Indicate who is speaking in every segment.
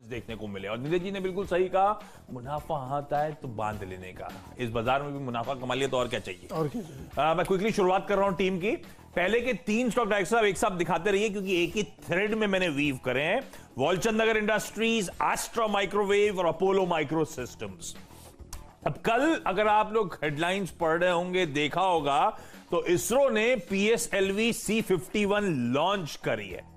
Speaker 1: देखने को मिले। और नीरज जी ने बिल्कुल सही कहा, मुनाफा आता है तो बांध लेने का। इस बाजार में भी मुनाफा कमा लिया तो और क्या चाहिए। मैं क्विकली शुरुआत कर रहा हूं टीम की। पहले के 3 स्टॉक डायरेक्टर साहब एक साथ दिखाते रहिए, क्योंकि एक ही थ्रेड में मैंने वीव करे हैं। वॉलचंद नगर इंडस्ट्रीज, एस्ट्रा माइक्रोवेव और अपोलो माइक्रो सिस्टम्स। अब कल अगर आप लोग हेडलाइंस पढ़ रहे होंगे, देखा होगा, तो इसरो ने PSLV C51 लॉन्च करी है।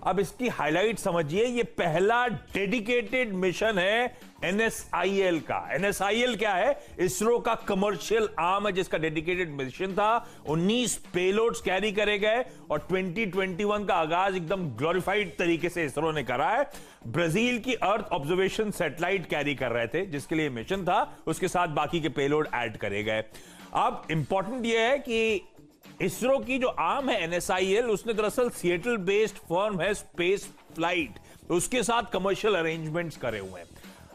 Speaker 1: अब इसकी हाईलाइट समझिए, ये पहला डेडिकेटेड मिशन है NSIL का। NSIL क्या है? इसरो का कमर्शियल आर्म है, जिसका डेडिकेटेड मिशन था। 19 पेलोड्स कैरी करे गए और 2021 का आगाज एकदम ग्लोरिफाइड तरीके से इसरो ने करा है। ब्राजील की अर्थ ऑब्जर्वेशन सैटेलाइट कैरी कर रहे थे, जिसके लिए मिशन था। उसके साथ बाकी के पेलोड ऐड करे गए। अब इंपॉर्टेंट यह है कि इसरो की जो आर्म है NSIL, उसने दरअसल सिएटल बेस्ड फर्म है स्पेस फ्लाइट, उसके साथ कमर्शियल अरेंजमेंट्स करे हुए हैं।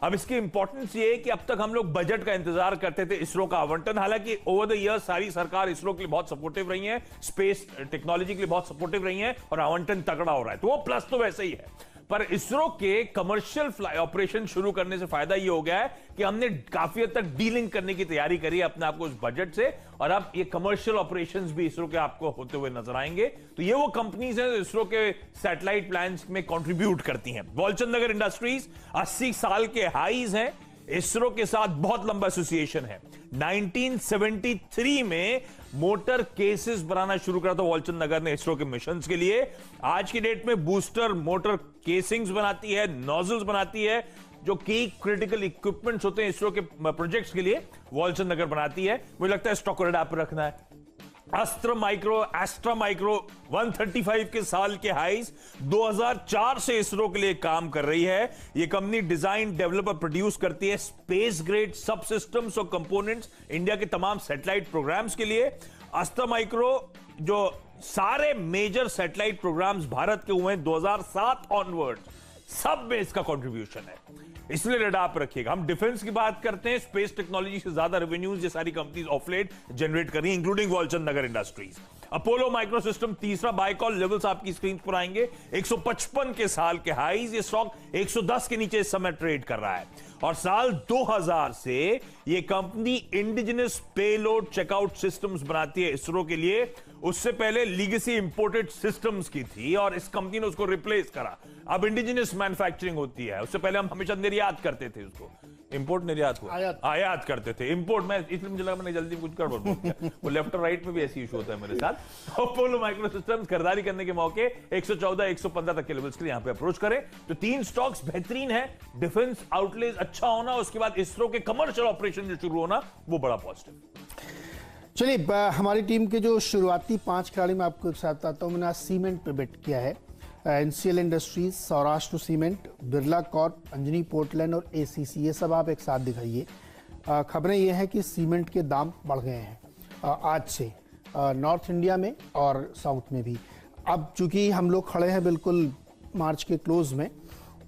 Speaker 1: अब इसकी इंपॉर्टेंस ये है कि अब तक हम लोग बजट का इंतजार करते थे इसरो का आवंटन। हालांकि ओवर द ईयर सारी सरकार इसरो के लिए बहुत सपोर्टिव रही है, स्पेस टेक्नोलॉजी के लिए बहुत सपोर्टिव रही है, और आवंटन तगड़ा हो रहा है, तो वो प्लस तो वैसे ही है। पर इसरो के कमर्शियल फ्लाई ऑपरेशन शुरू करने से फायदा ये हो गया है कि हमने काफी हद तक डीलिंक करने की तैयारी करी है अपने आप को उस बजट से, और अब ये कमर्शियल ऑपरेशंस भी इसरो के आपको होते हुए नजर आएंगे। तो ये वो कंपनीज हैं जो इसरो के सैटेलाइट प्लान्स में कंट्रीब्यूट करती हैं। वॉलचंद नगर इंडस्ट्रीज 80 साल के हाईज हैं, इसरो के साथ बहुत लंबा एसोसिएशन है। 1973 में मोटर केसेस बनाना शुरू करा था वॉलचंद नगर ने इसरो के मिशंस के लिए। आज की डेट में बूस्टर मोटर केसिंग्स बनाती है, नोजल्स बनाती है, जो की क्रिटिकल इक्विपमेंट्स होते हैं इसरो के प्रोजेक्ट्स के लिए, वॉलचंद नगर बनाती है। मुझे लगता है स्टॉक रेड आप रखना है। एस्ट्रा माइक्रो 135 के साल के हाईज, 2004 से इसरो के लिए काम कर रही है। यह कंपनी डिजाइन, डेवलप और प्रोड्यूस करती है स्पेस ग्रेड सब सिस्टम्स और कंपोनेंट्स इंडिया के तमाम सैटेलाइट प्रोग्राम्स के लिए। एस्ट्रा माइक्रो जो सारे मेजर सैटेलाइट प्रोग्राम्स भारत के हुए हैं 2007 ऑनवर्ड, सब में इसका कंट्रीब्यूशन है, इसलिए रडार पर रखिएगा। हम डिफेंस की बात करते हैं, स्पेस टेक्नोलॉजी से ज्यादा रेवेन्यूज ये सारी कंपनीज ऑफ लेट जनरेट कर रही हैं, इंक्लूडिंग वॉलचंद नगर इंडस्ट्रीज। अपोलो माइक्रो सिस्टम तीसरा बाय कॉल, लेवल्स आपकी स्क्रीन पर आएंगे। 155 के साल के हाईज, ये स्टॉक 110 के नीचे इस समय ट्रेड कर रहा है। और साल 2000 से ये company indigenous payload checkout systems बनाती है इसरो के लिए। उससे पहले लीगेसी इंपोर्टेड सिस्टम्स की थी और इस कंपनी ने उसको रिप्लेस करा। अब इंडिजिनस मैन्युफैक्चरिंग होती है। उससे पहले हम हमेशा निर्यात करते थे, उसको इंपोर्ट निर्यात को आयात करते थे। इंपोर्ट में इसलिए मुझे लगा मैंने जल्दी कुछ गड़बड़ बोल दिया। वो लेफ्ट और राइट में भी ऐसी इशू होता है मेरे साथ। अपोलो माइक्रो सिस्टम्स खरीदारी करने के मौके 114 115 तक के लेवल्स के यहां पे अप्रोच करें। तो 3 स्टॉक्स बेहतरीन है। डिफेंस आउटलेज अच्छा होना, उसके बाद इसरो के कमर्शियल ऑपरेशन जो शुरू होना, वो बड़ा पॉजिटिव।
Speaker 2: चलिए, हमारी टीम के जो शुरुआती 5 खिलाड़ी मैं आपको एक साथ बताता हूं। मैंने आज सीमेंट पे बेट किया है। NCL industries, Saurashtra cement, Birla Corp, Anjani Portland और ACC, ये सब आप एक साथ दिखाइए। खबरें ये हैं कि सीमेंट के दाम बढ़ गए हैं आज से, नॉर्थ इंडिया में और साउथ में भी। अब चूंकि हम लोग खड़े हैं बिल्कुल मार्च के क्लोज में,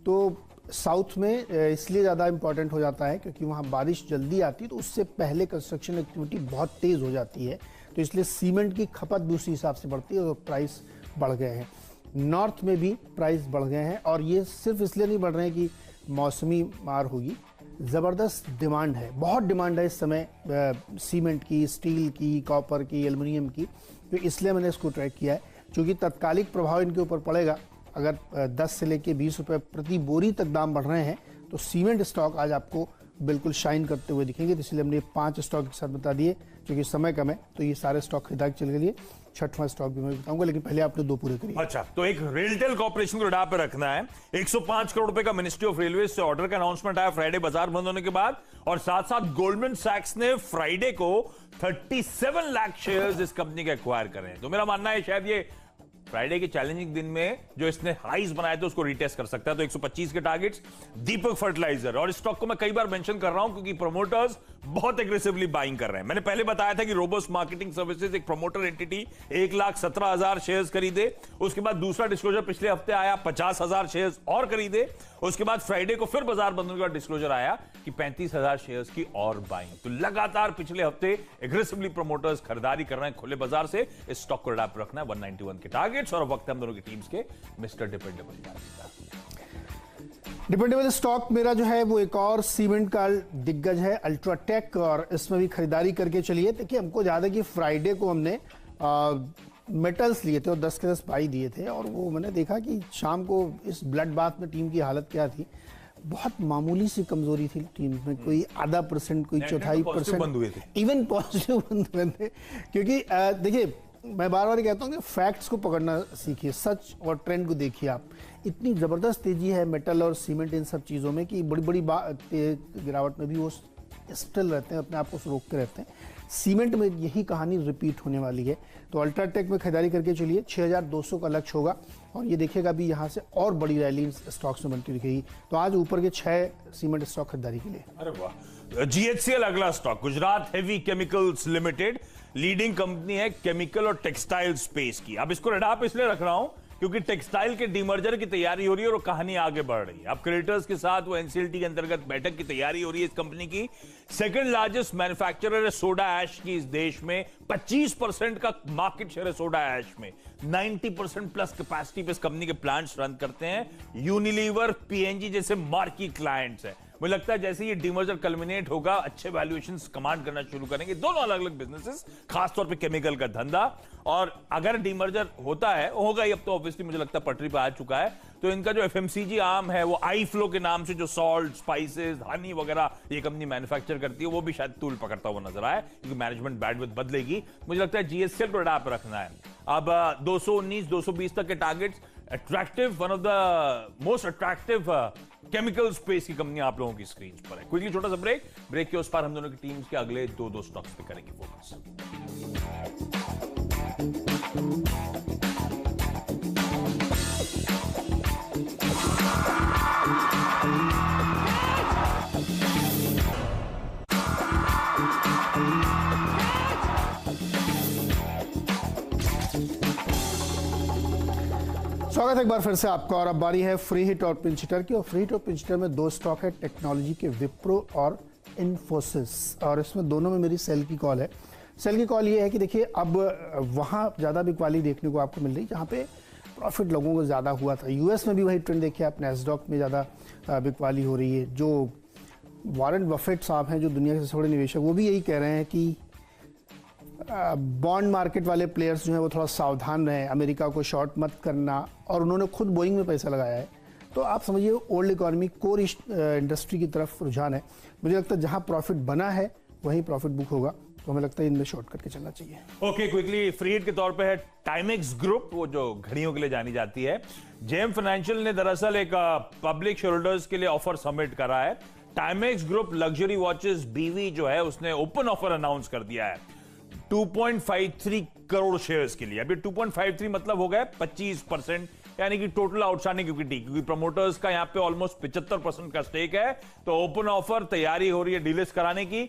Speaker 2: तो साउथ में इसलिए ज़्यादा इम्पॉर्टेंट हो जाता है क्योंकि वहाँ बारिश जल्दी आती है, तो उससे पहले कंस्ट्रक्शन एक्टिविटी बहुत तेज़ हो जाती है, तो इसलिए सीमेंट की खपत भी उसी हिसाब से बढ़ती है और प्राइस बढ़ गए हैं। नॉर्थ में भी प्राइस बढ़ गए हैं, और ये सिर्फ इसलिए नहीं बढ़ रहे हैं कि मौसमी मार होगी, ज़बरदस्त डिमांड है, बहुत डिमांड है इस समय सीमेंट की, स्टील की, कॉपर की, एल्युमिनियम की। तो इसलिए मैंने इसको ट्रैक किया है, क्योंकि तत्कालिक प्रभाव इनके ऊपर पड़ेगा। अगर 10 से लेके 20 रुपये प्रति बोरी तक दाम बढ़ रहे हैं, तो सीमेंट स्टॉक आज आपको बिल्कुल शाइन करते हुए दिखेंगे। तो इसलिए हमने 5 स्टॉक एक साथ बता दिए, क्योंकि समय कम है, तो ये सारे स्टॉक खरीदा के चल गए। 6वां स्टॉक भी मैं बताऊंगा, लेकिन पहले आपने 2 पूरे करिए।
Speaker 1: अच्छा, तो एक रेलटेल कॉर्पोरेशन को रडार पे रखना है। 105 करोड़ रुपए का मिनिस्ट्री ऑफ रेलवे से ऑर्डर का अनाउंसमेंट आया फ्राइडे बाजार बंद होने के बाद, और साथ साथ गोल्डमैन सैक्स ने फ्राइडे को 37 लाख शेयर्स इस कंपनी के एक्वायर करे हैं। तो मेरा मानना है शायद ये फ्राइडे के चैलेंजिंग दिन में जो इसने हाईज बनाए थे उसको रिटेस्ट कर सकता है। तो 125 के टारगेट्स। दीपक फर्टिलाइजर, और इस स्टॉक को मैं कई बार मेंशन कर रहा हूं क्योंकि प्रमोटर्स बहुत एग्रेसिवली बाइंग कर रहे हैं। मैंने पहले बताया था कि रोबोस्ट मार्केटिंग सर्विसेज एक प्रमोटर एंटिटी 1,17,000 शेयर्स खरीदे। उसके बाद दूसरा डिस्क्लोजर पिछले हफ्ते आया, 50,000 शेयर्स और खरीदे। उसके बाद फ्राइडे को फिर बाजार बंद होने के बाद डिस्क्लोजर आया कि 35,000 शेयर्स की और बाइंग। तो लगातार पिछले हफ्ते एग्रेसिवली प्रमोटर्स खरीदारी कर रहे हैं खुले बाजार से। इस स्टॉक को रडार पर रखना है। 191 के टारगेट्स, और वक्त है हम दोनों की टीम्स के मिस्टर डिपेंडेबल।
Speaker 2: डिपेंडेबल स्टॉक मेरा जो है वो एक और सीमेंट का दिग्गज है अल्ट्राटेक, और इसमें भी खरीदारी करके चलिए। देखिए हमको याद है कि फ्राइडे को हमने मेटल्स लिए थे और 10 के 10 बाई दिए थे, और वो मैंने देखा कि शाम को इस ब्लड बाथ में टीम की हालत क्या थी। बहुत मामूली सी कमजोरी थी टीम में, कोई आधा %, कोई 1/4%, इवन पॉजिटिव बंद हुए थे। क्योंकि देखिए मैं बार बार कहता हूँ कि फैक्ट्स को पकड़ना सीखिए, सच और ट्रेंड को देखिए। आप इतनी जबरदस्त तेजी है मेटल और सीमेंट इन सब चीज़ों में कि बड़ी बड़ी गिरावट में भी वो स्टिल रहते हैं, अपने आप को रोक के रहते हैं। सीमेंट में यही कहानी रिपीट होने वाली है। तो अल्ट्राटेक में खरीदारी करके चलिए, 6200 का लक्ष्य होगा, और ये देखिएगा अभी यहाँ से और बड़ी रैली स्टॉक्स में बनती दिखेगी। तो आज ऊपर के 6 सीमेंट स्टॉक खरीदारी के लिए।
Speaker 1: अरे वाह। GHCL अगला stock, Gujarat heavy chemicals limited, leading company है केमिकल और टेक्सटाइल स्पेस की। अब इसको रेडा पे इसलिए रख रहा हूं क्योंकि टेक्सटाइल के डीमर्जर की तैयारी हो रही है और कहानी आगे बढ़ रही है। अब क्रेडिटर्स के साथ वो एनसीएलटी के अंतर्गत बैठक की तैयारी हो रही है। इस कंपनी की सेकंड लार्जेस्ट मैन्युफैक्चरर है सोडा ऐश की इस देश में। 25% का मार्केट शेयर है सोडा ऐश में। 90% प्लस कैपेसिटी पे इस कंपनी के प्लांट्स रन करते हैं। यूनिलीवर, पीएनजी जैसे मार्की क्लाइंट्स है। मुझे लगता है जैसे ये डीमर्जर कल्मिनेट होगा, अच्छे वैल्यूएशंस कमांड करना शुरू करेंगे दोनों अलग अलग बिजनेसेस, खासतौर पे केमिकल का धंधा। और अगर डीमर्जर होता है, होगा ही, अब तो ऑब्वियसली मुझे लगता है पटरी पे आ चुका है, तो इनका जो एफएमसीजी आर्म है वो आई फ्लो के नाम से जो सॉल्ट, स्पाइसेस, हनी वगैरह ये कंपनी मैन्युफैक्चर करती है, वो भी शायद तूल पकड़ता हुआ नजर आए, क्योंकि मैनेजमेंट बैंडविड्थ बदलेगी। मुझे लगता है जीएससीएल पर अडाप्ट रखना है। अब 219-220 तक के targets, attractive, one of the most attractive chemical space की कंपनी आप लोगों की स्क्रीन पर है। क्विकली छोटा सा ब्रेक के उस पर हम दोनों की टीम्स के अगले दो स्टॉक्स पे करेंगे फोकस।
Speaker 2: स्वागत है एक बार फिर से आपका, और अब बारी है फ्री हिट और पिंच हिटर की। और फ्री हिट और पिंच हिटर में 2 स्टॉक है टेक्नोलॉजी के, विप्रो और इन्फोसिस, और इसमें दोनों में मेरी सेल की कॉल है। सेल की कॉल ये है कि देखिए अब वहाँ ज़्यादा बिकवाली देखने को आपको मिल रही जहाँ पे प्रॉफिट लोगों को ज़्यादा हुआ था। यूएस में भी वही ट्रेंड देखिए आप, नैस्डॉक में ज़्यादा बिकवाली हो रही है। जो वॉरेन बफेट साहब हैं, जो दुनिया के थोड़े निवेशक, वो भी यही कह रहे हैं कि बॉन्ड मार्केट वाले प्लेयर्स जो हैं वो थोड़ा सावधान रहें, अमेरिका को शॉर्ट मत करना, और उन्होंने खुद बोइंग में पैसा लगाया है। तो आप समझिए ओल्ड इकोनॉमी, कोर इंडस्ट्री की तरफ रुझान है। मुझे लगता है जहां प्रॉफिट बना है वहीं प्रॉफिट बुक होगा, तो हमें लगता है इनमें शॉर्ट करके चलना चाहिए।
Speaker 1: ओके, क्विकली फ्री हिट के तौर पे है टाइमेक्स ग्रुप, वो जो घड़ियों के लिए जानी जाती है। जेएम फाइनेंशियल ने दरअसल एक पब्लिक शेयर होल्डर्स के लिए ऑफर सबमिट करा है। टाइमेक्स ग्रुप लग्जरी वॉचेस बीवी जो है उसने ओपन ऑफर अनाउंस कर दिया है 2.53 करोड़ शेयर्स के लिए। अभी 2.53 मतलब हो गया 25%, यानी कि टोटल आउटस्टैंडिंग इक्विटी, क्योंकि प्रमोटर्स का यहां पे ऑलमोस्ट 75% का स्टेक है। तो ओपन ऑफर तैयारी हो रही है डीलिस्ट कराने की।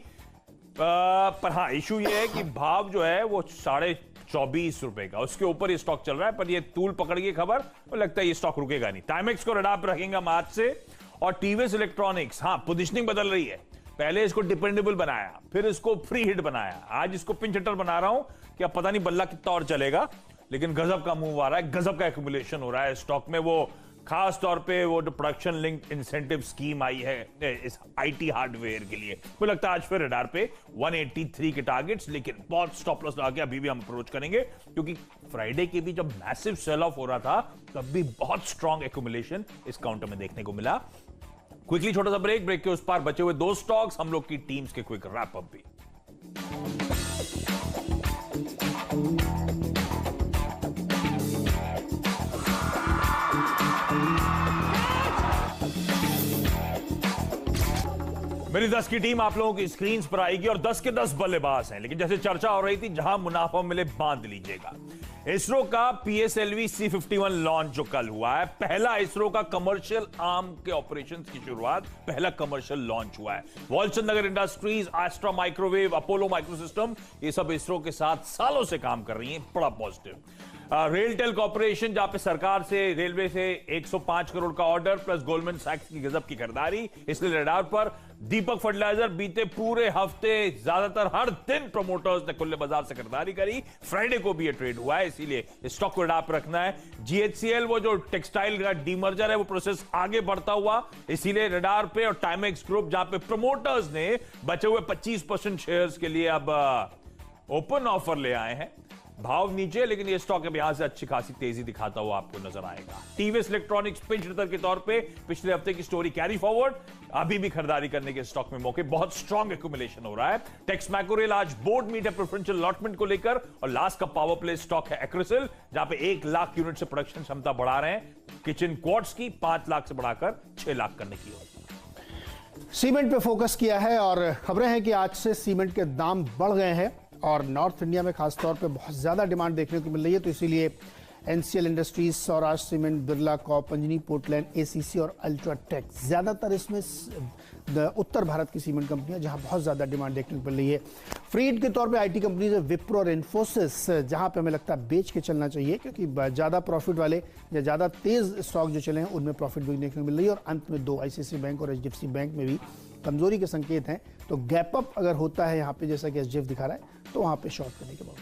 Speaker 1: पर हाँ, इशू ये है कि भाव जो है वो 24.5 रुपए का, उसके ऊपर ये स्टॉक चल रहा है। पर ये तूल पकड़ गई खबर, तो लगता है ये स्टॉक रुकेगा नहीं। टाइमेक्स को रडार पर रखेंगे हम आज से। और टीवीएस इलेक्ट्रॉनिक्स, हाँ, पोजीशनिंग बदल रही है। पहले इसको डिपेंडेबल बनाया, फिर इसको फ्री हिट बनाया, आज इसको पिंच हिटर बना रहा हूं कि अब पता नहीं बल्ला कितना और चलेगा, लेकिन गजब का मूव आ रहा है, गजब का एक्यूमुलेशन हो रहा है स्टॉक में। वो खास तौर पे वो जो प्रोडक्शन लिंक इंसेंटिव स्कीम आई है इस आईटी हार्डवेयर के लिए, मुझे लगता है आज फिर रडार पे 183 के टारगेट्स, लेकिन बहुत स्टॉप लॉस लगा के अभी भी हम अप्रोच करेंगे, क्योंकि फ्राइडे के भी जब मैसिव सेल ऑफ हो रहा था तब भी बहुत स्ट्रॉन्ग एक्यूमुलेशन इस काउंटर में देखने को मिला। क्विकली छोटा सा ब्रेक के उस पार बचे हुए 2 स्टॉक्स, हम लोग की टीम्स के क्विक रैप अप भी। मेरी 10 की टीम आप लोगों की स्क्रीन पर आएगी और 10 के 10 बल्लेबाज हैं, लेकिन जैसे चर्चा हो रही थी, जहां मुनाफा मिले बांध लीजिएगा। इसरो का PSLV C51 लॉन्च जो कल हुआ है, पहला इसरो का कमर्शियल आर्म के ऑपरेशंस की शुरुआत, पहला कमर्शियल लॉन्च हुआ है। Walchandnagar industries, Astra microwave, Apollo microsystem, ये सब इसरो के साथ सालों से काम कर रही हैं, बड़ा पॉजिटिव। रेलटेल कॉर्पोरेशन, जहां पे सरकार से, रेलवे से 105 करोड़ का ऑर्डर प्लस गोल्डमैन सैक्स की गजब की खरीदारी, इसलिए रडार पर। दीपक फर्टिलाइजर, बीते पूरे हफ्ते ज्यादातर हर दिन प्रमोटर्स ने खुले बाजार से खरीदारी करी। फ्राइडे को भी ये ट्रेड हुआ है, इसीलिए स्टॉक को रडार पर रखना है। जीएचसीएल, वो जो टेक्सटाइल का डीमर्जर है, वो प्रोसेस आगे बढ़ता हुआ, इसीलिए रडार पे। और टाइमेक्स ग्रुप, जहां पे प्रमोटर्स ने बचे हुए 25% शेयर्स के लिए अब ओपन ऑफर ले आए हैं। भाव नीचे, लेकिन ये स्टॉक अब यहां से अच्छी खासी तेजी दिखाता हुआ आपको नजर आएगा। टीवीएस इलेक्ट्रॉनिक्स पिंच हिटर के तौर पे पिछले हफ्ते की स्टोरी कैरी फॉरवर्ड, अभी भी खरीदारी करने के स्टॉक में मौके, बहुत स्ट्रॉन्ग एक्यूमुलेशन हो रहा है। टेक्स मैकोरेल आज बोर्ड मीट है प्रेफरेंशियल अलॉटमेंट को लेकर, और लास्ट का पावर प्ले स्टॉक है एक्रिसिल, जहां पे 1 लाख यूनिट से प्रोडक्शन क्षमता बढ़ा रहे हैं। किचन क्वार्ट्स की 5 लाख से बढ़ाकर 6 लाख करने की होगी।
Speaker 2: सीमेंट पे फोकस किया है और खबरें हैं कि आज से सीमेंट के दाम बढ़ गए हैं और नॉर्थ इंडिया में खासतौर पे बहुत ज़्यादा डिमांड देखने को मिल रही है। तो इसीलिए NCL industries, Saurashtra cement, Birla Corp, Anjani Portland, ACC और अल्ट्राटेक, ज़्यादातर इसमें उत्तर भारत की सीमेंट कंपनियां जहां बहुत ज़्यादा डिमांड देखने को मिल रही है। फ्रीड के तौर पे आईटी कंपनीज है विप्रो और इन्फोसिस, जहां पे हमें लगता है बेच के चलना चाहिए, क्योंकि ज़्यादा प्रॉफिट वाले या ज़्यादा तेज़ स्टॉक जो चले हैं उनमें प्रॉफिट भी देखने को मिल रही है। और अंत में 2 आईसीआईसीआई बैंक और एचडीएफसी बैंक में भी कमजोरी के संकेत हैं। तो गैप अप अगर होता है यहाँ पे, जैसा कि एसजीएफ दिखा रहा है, तो वहाँ पे शॉर्ट करने के बाद